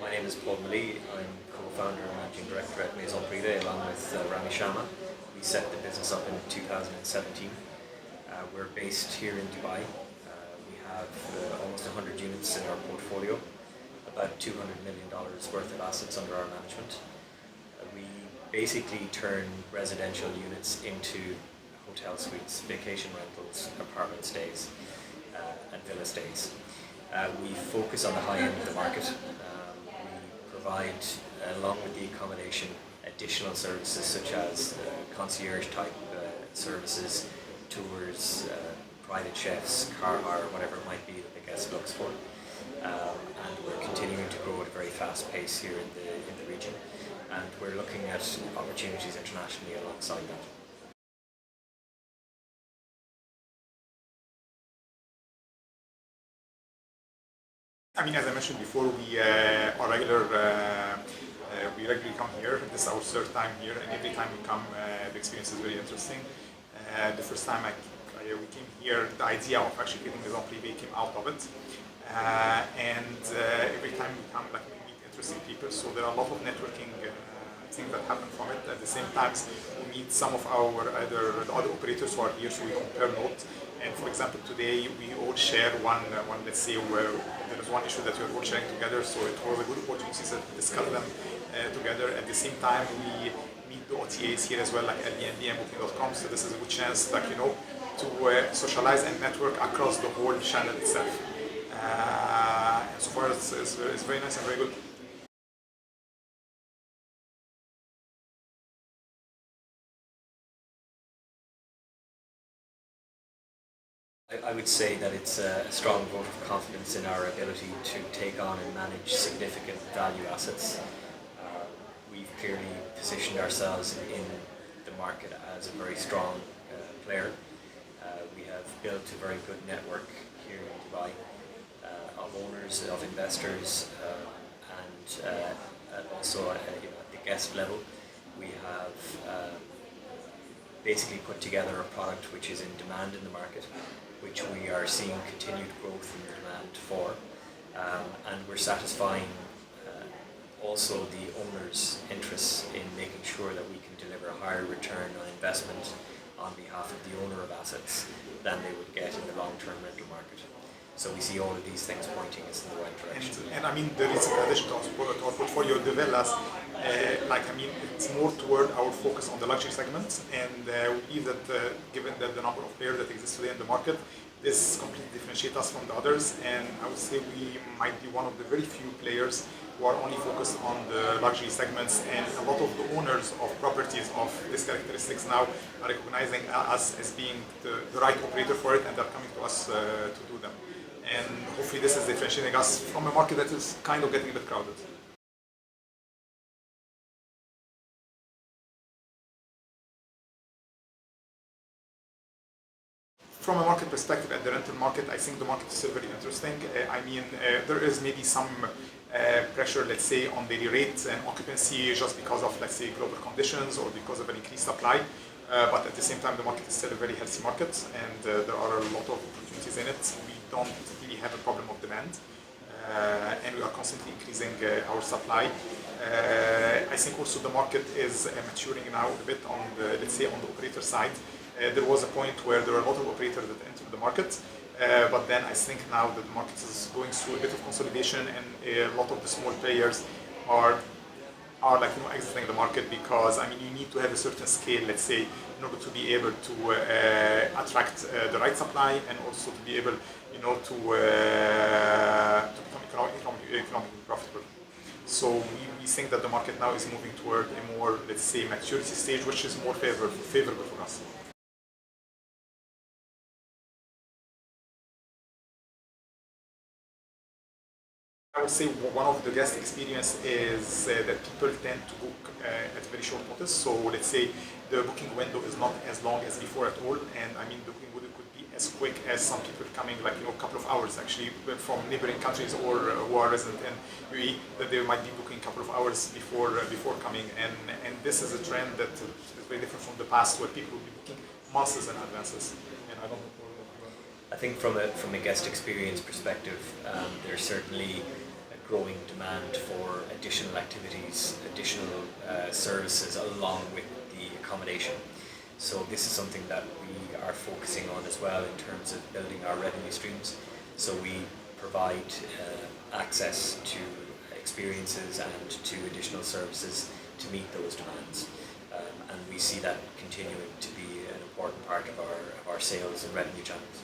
My name is Paul Mallee. I'm co-founder and managing director at Maison Privee along with Rami Shamaa. We set the business up in 2017. We're based here in Dubai. We have almost 100 units in our portfolio, about $200 million worth of assets under our management. We basically turn residential units into hotel suites, vacation rentals, apartment stays, and villa stays. We focus on the high end of the market. We provide, along with the accommodation, additional services such as concierge type services, tours, private chefs, car hire, whatever it might be that the guest looks for. And we're continuing to grow at a very fast pace here in the region, and we're looking at opportunities internationally alongside that. I mean, as I mentioned before, we regularly come here. This is our third time here, and every time we come, the experience is very interesting. The first time we came here, the idea of actually getting Maison Privee came out of it, and every time we come, like, we meet interesting people. So there are a lot of networking things that happen from it. At the same time, we meet some of the other operators who are here, so we compare notes. And for example, today we all share one let's say, where there is one issue that we are all sharing together, so it was a good opportunity to discuss them together. At the same time, we meet the OTAs here as well, like Airbnb and Booking.com, so this is a good chance, like, to socialize and network across the whole channel itself. And so far it's very nice and very good. I would say that it's a strong vote of confidence in our ability to take on and manage significant value assets. We've clearly positioned ourselves in the market as a very strong player. We have built a very good network here in Dubai of owners, of investors, and also at the guest level. We have basically put together a product which is in demand in the market, which we are seeing continued growth in demand for, and we're satisfying also the owners' interests in making sure that we can deliver a higher return on investment on behalf of the owner of assets than they would get in the long-term rental market. So we see all of these things pointing us in the right direction. And I mean, the recent addition to our portfolio, the villas, it's more toward our focus on the luxury segment, and we believe that given that the number of players that exist today in the market, this completely differentiates us from the others, and I would say we might be one of the very few players who are only focused on the luxury segments, and a lot of the owners of properties of these characteristics now are recognizing us as being the right operator for it, and they're coming to us to do them. And hopefully this is differentiating us from a market that is kind of getting a bit crowded. From a market perspective, at the rental market, I think the market is still very interesting. There is maybe some pressure, let's say, on daily rates and occupancy just because of, let's say, global conditions or because of an increased supply. But at the same time, the market is still a very healthy market, and there are a lot of opportunities in it. We don't really have a problem of demand, and we are constantly increasing our supply. I think also the market is maturing now a bit on the, let's say, on the operator side. There was a point where there were a lot of operators that entered the market, but then I think now that the market is going through a bit of consolidation, and a lot of the small players are exiting the market, because you need to have a certain scale, let's say, in order to be able to attract the right supply, and also to be able to become economically profitable. So we think that the market now is moving toward a more, let's say, maturity stage, which is more favorable for us. I would say one of the guest experience is that people tend to book at very short notice. So let's say the booking window is not as long as before at all, and the booking window could be as quick as some people coming, like, a couple of hours actually from neighboring countries, or who are resident in UAE, that they might be booking a couple of hours before coming, and this is a trend that is very different from the past, where people will be booking months in advances. And I don't know. I think from a guest experience perspective, there's certainly a growing demand for additional activities, additional services along with the accommodation. So this is something that we are focusing on as well in terms of building our revenue streams. So we provide access to experiences and to additional services to meet those demands. And we see that continuing to be an important part of our sales and revenue channels.